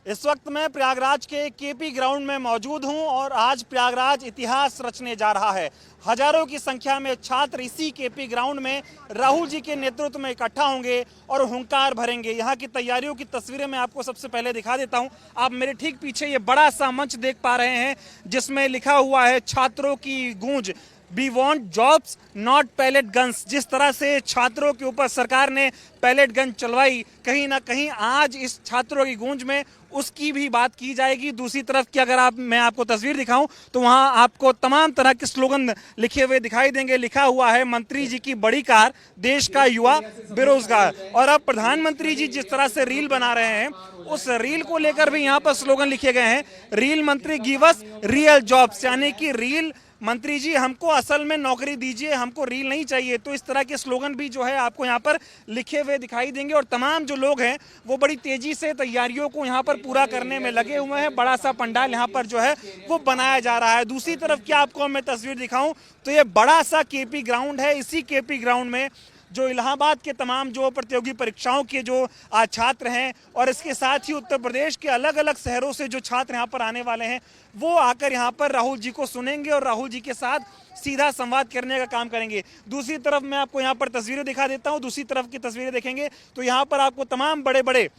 इस वक्त मैं प्रयागराज के केपी ग्राउंड में मौजूद हूं और आज प्रयागराज इतिहास रचने जा रहा है। हजारों की संख्या में छात्र इसी केपी ग्राउंड में राहुल जी के नेतृत्व में इकट्ठा होंगे और हुंकार भरेंगे। यहां की तैयारियों की तस्वीरें मैं आपको सबसे पहले दिखा देता हूं। आप मेरे ठीक पीछे ये बड़ा सा मंच देख पा रहे हैं जिसमें लिखा हुआ है छात्रों की गूंज, we want jobs not pellet guns. जिस तरह से छात्रों के ऊपर सरकार ने पैलेट गन चलवाई, कहीं ना कहीं आज इस छात्रों की गूंज में उसकी भी बात की जाएगी। दूसरी तरफ की अगर मैं आपको तस्वीर दिखाऊं तो वहां आपको तमाम तरह के स्लोगन लिखे हुए दिखाई देंगे। लिखा हुआ है मंत्री जी की बड़ी कार, देश का युवा बेरोजगार। और अब प्रधानमंत्री जी जिस तरह से रील बना रहे हैं उस रील को लेकर भी यहाँ पर स्लोगन लिखे गए हैं। रील मंत्री गिव अस रियल जॉब्स, यानी कि रील मंत्री जी हमको असल में नौकरी दीजिए, हमको रील नहीं चाहिए। तो इस तरह के स्लोगन भी जो है आपको यहाँ पर लिखे हुए दिखाई देंगे। और तमाम जो लोग हैं वो बड़ी तेजी से तैयारियों को यहाँ पर पूरा करने में लगे हुए हैं। बड़ा सा पंडाल यहाँ पर जो है वो बनाया जा रहा है। दूसरी तरफ क्या आपको मैं तस्वीर दिखाऊं तो ये बड़ा सा केपी ग्राउंड है। इसी केपी ग्राउंड में जो इलाहाबाद के तमाम जो प्रतियोगी परीक्षाओं के जो छात्र हैं और इसके साथ ही उत्तर प्रदेश के अलग अलग शहरों से जो छात्र यहाँ पर आने वाले हैं वो आकर यहाँ पर राहुल जी को सुनेंगे और राहुल जी के साथ सीधा संवाद करने का काम करेंगे। दूसरी तरफ मैं आपको यहाँ पर तस्वीरें दिखा देता हूँ। दूसरी तरफ की तस्वीरें देखेंगे तो यहाँ पर आपको तमाम बड़े बड़े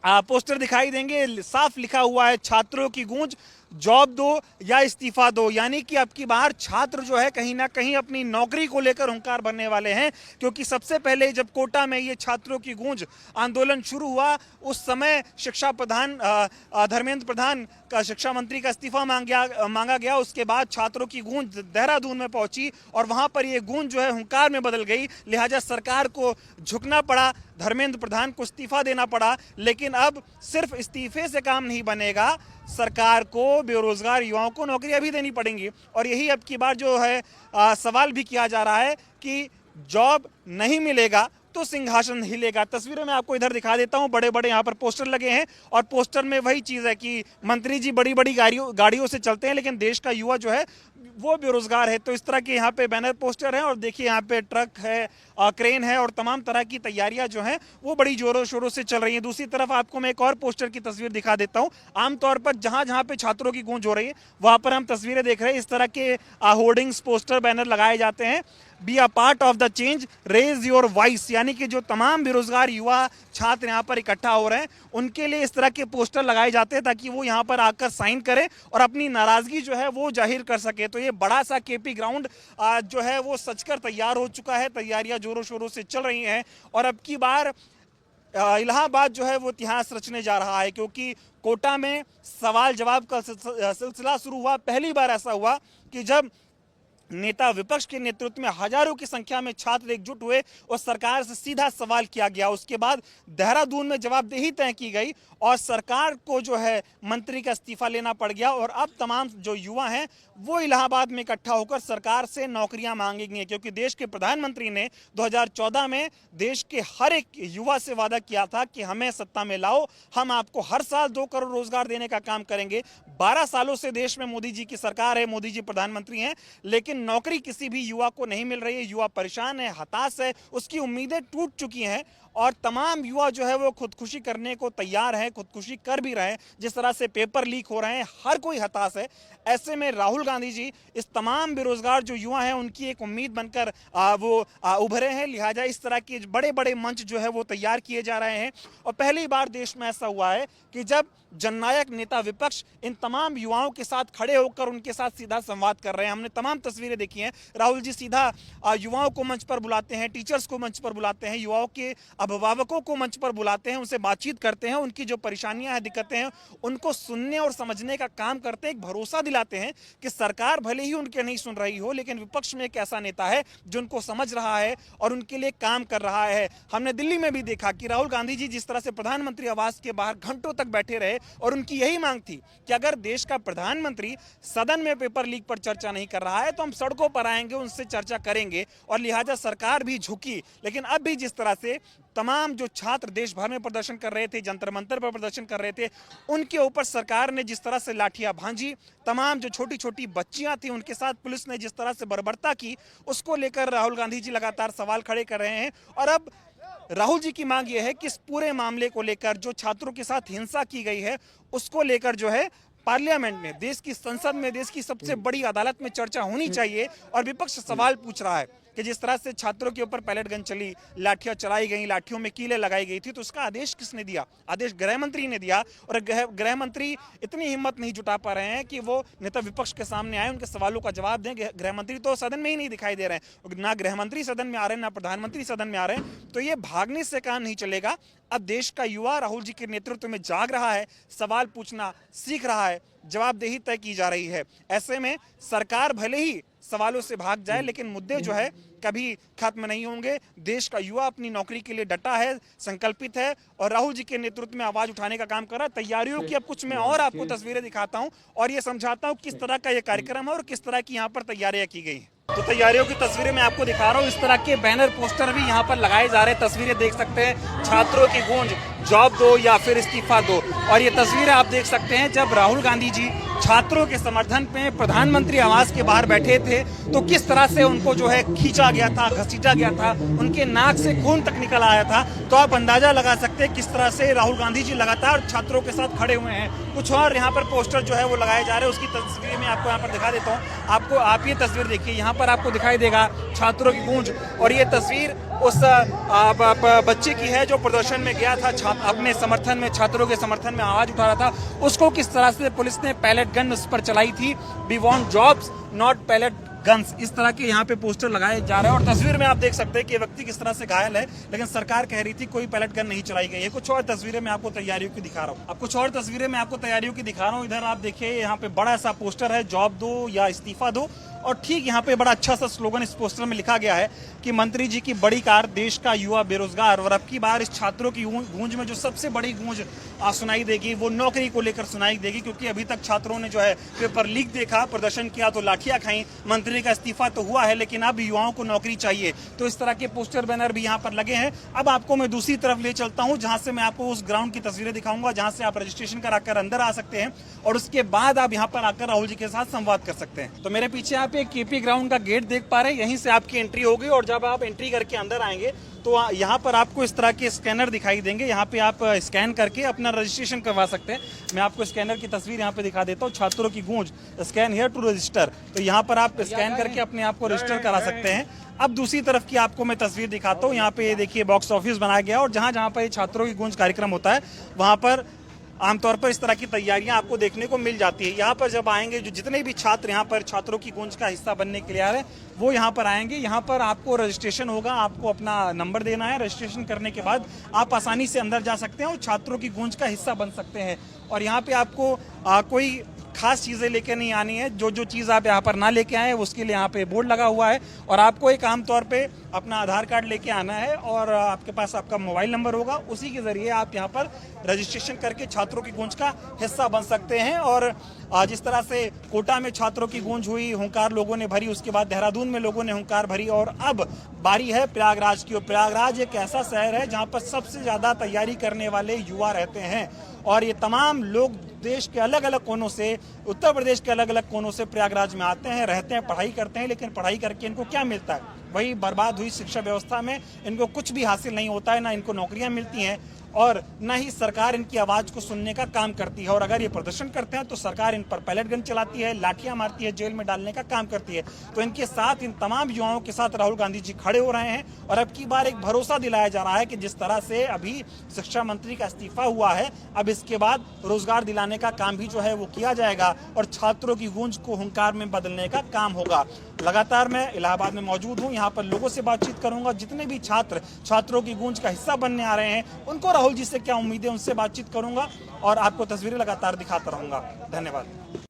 पोस्टर दिखाई देंगे। साफ लिखा हुआ है छात्रों की गूंज, जॉब दो या इस्तीफा दो। यानी कि अब की बार छात्र जो है कहीं ना कहीं अपनी नौकरी को लेकर हुंकार भरने वाले हैं। क्योंकि सबसे पहले जब कोटा में ये छात्रों की गूंज आंदोलन शुरू हुआ उस समय शिक्षा प्रधान धर्मेंद्र प्रधान का, शिक्षा मंत्री का इस्तीफा मांगा गया। उसके बाद छात्रों की गूंज देहरादून में पहुंची और वहां पर ये गूंज जो है हुंकार में बदल गई। लिहाजा सरकार को झुकना पड़ा, धर्मेंद्र प्रधान को इस्तीफा देना पड़ा। लेकिन अब सिर्फ इस्तीफे से काम नहीं बनेगा, सरकार को बेरोजगार युवाओं को नौकरियां भी देनी पड़ेंगी। और यही अब की बार जो है सवाल भी किया जा रहा है कि जॉब नहीं मिलेगा तो सिंहासन हिलेगा। तस्वीरें मैं आपको इधर दिखा देता हूं। बड़े बड़े यहाँ पर पोस्टर लगे हैं और पोस्टर में वही चीज़ है कि मंत्री जी बड़ी बड़ी गाड़ियों से चलते हैं लेकिन देश का युवा जो है वो बेरोजगार है। तो इस तरह के यहाँ पे बैनर पोस्टर हैं और देखिए यहाँ पे ट्रक है, क्रेन है और तमाम तरह की तैयारियां जो हैं वो बड़ी जोरों शोरों से चल रही हैं। दूसरी तरफ आपको मैं एक और पोस्टर की तस्वीर दिखा देता हूँ। आमतौर पर जहाँ जहाँ पे छात्रों की गूंज हो रही है वहाँ पर हम तस्वीरें देख रहे हैं। इस तरह के होर्डिंग्स, पोस्टर, बैनर लगाए जाते हैं। Be a part of the change, raise your voice. यानी कि जो तमाम बेरोजगार युवा छात्र यहाँ पर इकट्ठा हो रहे हैं उनके लिए इस तरह के पोस्टर लगाए जाते हैं ताकि वो यहाँ पर आकर साइन करें और अपनी नाराजगी जो है वो जाहिर कर सके। तो ये बड़ा सा केपी ग्राउंड जो है वो सजकर तैयार हो चुका है। तैयारियां जोरों शोरों से चल रही हैं और अब की बार इलाहाबाद जो है वो इतिहास रचने जा रहा है। क्योंकि कोटा में सवाल जवाब का सिलसिला शुरू हुआ। पहली बार ऐसा हुआ कि जब नेता विपक्ष के नेतृत्व में हजारों की संख्या में छात्र एकजुट हुए और सरकार से सीधा सवाल किया गया। उसके बाद देहरादून में जवाबदेही तय की गई और सरकार को जो है मंत्री का इस्तीफा लेना पड़ गया। और अब तमाम जो युवा हैं वो इलाहाबाद में इकट्ठा होकर सरकार से नौकरियां मांगेंगे। क्योंकि देश के प्रधानमंत्री ने 2014 में देश के हर एक युवा से वादा किया था कि हमें सत्ता में लाओ, हम आपको हर साल 2 करोड़ रोजगार देने का काम करेंगे। 12 सालों से देश में मोदी जी की सरकार है, मोदी जी प्रधानमंत्री हैं, लेकिन नौकरी किसी भी युवा को नहीं मिल रही है। युवा परेशान है, हताश है, उसकी उम्मीदें टूट चुकी हैं और तमाम युवा जो है वो खुदकुशी करने को तैयार है, खुदकुशी कर भी रहे हैं। जिस तरह से पेपर लीक हो रहे हैं, हर कोई हताश है। ऐसे में राहुल गांधी जी इस तमाम बेरोजगार जो युवा हैं उनकी एक उम्मीद बनकर उभरे हैं। लिहाजा इस तरह के बड़े बड़े मंच जो है वो तैयार किए जा रहे हैं। और पहली बार देश में ऐसा हुआ है कि जब जननायक नेता विपक्ष इन तमाम युवाओं के साथ खड़े होकर उनके साथ सीधा संवाद कर रहे हैं। हमने तमाम तस्वीरें देखी हैं। राहुल जी सीधा युवाओं को मंच पर बुलाते हैं, टीचर्स को मंच पर बुलाते हैं, युवाओं के अभिभावकों को मंच पर बुलाते हैं, उनसे बातचीत करते हैं, उनकी जो परेशानियां हैं, दिक्कतें हैं उनको सुनने और समझने का काम करते हैं। एक भरोसा दिलाते हैं कि सरकार भले ही उनके नहीं सुन रही हो लेकिन विपक्ष में एक ऐसा नेता है जो उनको समझ रहा है और उनके लिए काम कर रहा है। हमने दिल्ली में भी देखा कि राहुल गांधी जी जिस तरह से प्रधानमंत्री आवास के बाहर घंटों तक बैठे रहे और उनकी यही मांग थी कि अगर देश का प्रधानमंत्री सदन में पेपर लीक पर चर्चा नहीं कर रहा है तो हम सड़कों पर आएंगे, उनसे चर्चा करेंगे। और लिहाजा सरकार भी झुकी। लेकिन अब भी जिस तरह से तमाम जो छात्र देश भर में प्रदर्शन कर रहे थे, जंतर मंतर पर प्रदर्शन कर रहे थे, उनके ऊपर सरकार ने जिस तरह से लाठियां भांजी, तमाम जो छोटी छोटी बच्चियां थी उनके साथ पुलिस ने जिस तरह से बर्बरता की, उसको लेकर राहुल गांधी जी लगातार सवाल खड़े कर रहे हैं। और अब राहुल जी की मांग यह है कि इस पूरे मामले को लेकर जो छात्रों के साथ हिंसा की गई है उसको लेकर जो है पार्लियामेंट में, देश की संसद में, देश की सबसे बड़ी अदालत में चर्चा होनी चाहिए। और विपक्ष सवाल पूछ रहा है कि जिस तरह से छात्रों के ऊपर पैलेट गन चली, लाठियां चलाई गई, लाठियों में कीलें लगाई गई थी, तो उसका आदेश किसने दिया? आदेश गृह मंत्री ने दिया। और गृह मंत्री इतनी हिम्मत नहीं जुटा पा रहे हैं कि वो नेता विपक्ष के सामने आए, उनके सवालों का जवाब दें। गृह मंत्री तो सदन में ही नहीं दिखाई दे रहे हैं, ना गृह मंत्री सदन में आ रहे हैं, ना प्रधानमंत्री सदन में आ रहे हैं। तो ये भागने से काम नहीं चलेगा। अब देश का युवा राहुल जी के नेतृत्व में जाग रहा है, सवाल पूछना सीख रहा है, जवाबदेही तय की जा रही है। ऐसे में सरकार भले ही सवालों से भाग जाए, लेकिन मुद्दे जो है कभी खत्म नहीं होंगे। देश का युवा अपनी नौकरी के लिए डटा है, संकल्पित है और राहुल जी के नेतृत्व में आवाज उठाने का काम कर रहा है। तैयारियों की अब कुछ मैं और आपको तस्वीरें दिखाता हूं और ये समझाता हूं किस तरह का ये कार्यक्रम है और किस तरह की यहाँ पर तैयारियां की गई। तो तैयारियों की तस्वीरें मैं आपको दिखा रहा हूँ। इस तरह के बैनर पोस्टर भी यहाँ पर लगाए जा रहे हैं। तस्वीरें देख सकते हैं, छात्रों की गूंज, जॉब दो या फिर इस्तीफा दो। और ये तस्वीरें आप देख सकते हैं जब राहुल गांधी जी छात्रों के समर्थन में प्रधानमंत्री आवास के बाहर बैठे थे तो किस तरह से उनको जो है खींचा गया था, घसीटा गया था, उनके नाक से खून तक निकल आया था। तो आप अंदाजा लगा सकते हैं किस तरह से राहुल गांधी जी लगातार छात्रों के साथ खड़े हुए हैं। कुछ और यहाँ पर पोस्टर जो है वो लगाए जा रहे हैं, उसकी तस्वीर मैं आपको यहाँ पर दिखा देता हूँ। आप ये तस्वीर देखिए, यहाँ पर आपको दिखाई देगा छात्रों की गूंज। और ये तस्वीर उस बच्चे की है जो प्रदर्शन में गया था, अपने समर्थन में, छात्रों के समर्थन में आवाज उठा रहा था। उसको किस तरह से पुलिस ने पैलेट गन उस पर चलाई थी। We want jobs not pellet guns, इस तरह के यहाँ पे पोस्टर लगाए जा रहे हैं। और तस्वीर में आप देख सकते हैं कि व्यक्ति किस तरह से घायल है, लेकिन सरकार कह रही थी कोई पैलेट गन नहीं चलाई गई है। कुछ और तस्वीरें मैं आपको तैयारियों की दिखा रहा हूँ। इधर आप देखिए, यहाँ पे बड़ा सा पोस्टर है, जॉब दो या इस्तीफा दो। और ठीक यहाँ पे बड़ा अच्छा सा स्लोगन इस पोस्टर में लिखा गया है कि मंत्री जी की बड़ी कार, देश का युवा बेरोजगार। और अब की बार इस छात्रों की गूंज में जो सबसे बड़ी गूंज सुनाई देगी वो नौकरी को लेकर सुनाई देगी, क्योंकि अभी तक छात्रों ने जो है पेपर लीक देखा, प्रदर्शन किया तो लाठियां खाई, मंत्री का इस्तीफा तो हुआ है, लेकिन अब युवाओं को नौकरी चाहिए। तो इस तरह के पोस्टर बैनर भी यहाँ पर लगे हैं। अब आपको मैं दूसरी तरफ ले चलता हूँ, जहां से मैं आपको उस ग्राउंड की तस्वीरें दिखाऊंगा जहां से आप रजिस्ट्रेशन कराकर अंदर आ सकते हैं और उसके बाद आप यहाँ पर आकर राहुल जी के साथ संवाद कर सकते हैं। तो मेरे पीछे आप एक केपी ग्राउंड का गेट देख पा रहे हैं, यहीं से आपकी एंट्री होगी। और जब आप एंट्री करके अंदर आएंगे तो यहाँ पर आपको इस तरह के स्कैनर दिखाई देंगे। यहाँ पे आप स्कैन करके अपना रजिस्ट्रेशन करवा सकते हैं। मैं आपको स्कैनर की तस्वीर यहाँ पे दिखा देता हूँ। छात्रों की गूंज, स्कैन हियर टू रजिस्टर। तो यहाँ पर आप स्कैन करके अपने आप को रजिस्टर करा सकते हैं। अब दूसरी तरफ की आपको मैं तस्वीर दिखाता हूँ। यहाँ पे देखिए बॉक्स ऑफिस बनाया गया और जहाँ पर छात्रों की गूंज कार्यक्रम होता है वहाँ पर आमतौर पर इस तरह की तैयारियां आपको देखने को मिल जाती है। यहाँ पर जब आएंगे, जो जितने भी छात्र यहाँ पर छात्रों की गूंज का हिस्सा बनने के लिए आ रहे हैं वो यहाँ पर आएंगे। यहाँ पर आपको रजिस्ट्रेशन होगा, आपको अपना नंबर देना है। रजिस्ट्रेशन करने के बाद आप आसानी से अंदर जा सकते हैं और छात्रों की गूंज का हिस्सा बन सकते हैं। और यहाँ पे आपको कोई खास चीज़ें लेके नहीं आनी है। जो चीज़ आप यहाँ पर ना लेके आए उसके लिए यहाँ पे बोर्ड लगा हुआ है। और आपको एक आमतौर पे अपना आधार कार्ड लेके आना है और आपके पास आपका मोबाइल नंबर होगा, उसी के ज़रिए आप यहाँ पर रजिस्ट्रेशन करके छात्रों की गूंज का हिस्सा बन सकते हैं। और जिस तरह से कोटा में छात्रों की गूंज हुई, हुंकार लोगों ने भरी, उसके बाद देहरादून में लोगों ने हुंकार भरी और अब बारी है प्रयागराज की। और प्रयागराज एक ऐसा शहर है जहाँ पर सबसे ज़्यादा तैयारी करने वाले युवा रहते हैं। और ये तमाम लोग देश के अलग अलग कोनों से, उत्तर प्रदेश के अलग अलग कोनों से प्रयागराज में आते हैं, रहते हैं, पढ़ाई करते हैं। लेकिन पढ़ाई करके इनको क्या मिलता है? वही बर्बाद हुई शिक्षा व्यवस्था में इनको कुछ भी हासिल नहीं होता है, ना इनको नौकरियां मिलती हैं और न ही सरकार इनकी आवाज को सुनने का काम करती है। और अगर ये प्रदर्शन करते हैं तो सरकार इन पर पैलेट गन चलाती है, लाठियां मारती है, जेल में डालने का काम करती है। तो इनके साथ, इन तमाम युवाओं के साथ राहुल गांधी जी खड़े हो रहे हैं। और अब की बार एक भरोसा दिलाया जा रहा है कि जिस तरह से अभी शिक्षा मंत्री का इस्तीफा हुआ है, अब इसके बाद रोजगार दिलाने का काम भी जो है वो किया जाएगा और छात्रों की गूंज को हुंकार में बदलने का काम होगा। लगातार मैं इलाहाबाद में मौजूद हूँ, यहाँ पर लोगों से बातचीत करूंगा। जितने भी छात्रों की गूंज का हिस्सा बनने आ रहे हैं उनको राहुल जी से क्या उम्मीदें, उनसे बातचीत करूंगा और आपको तस्वीरें लगातार दिखाता रहूंगा। धन्यवाद।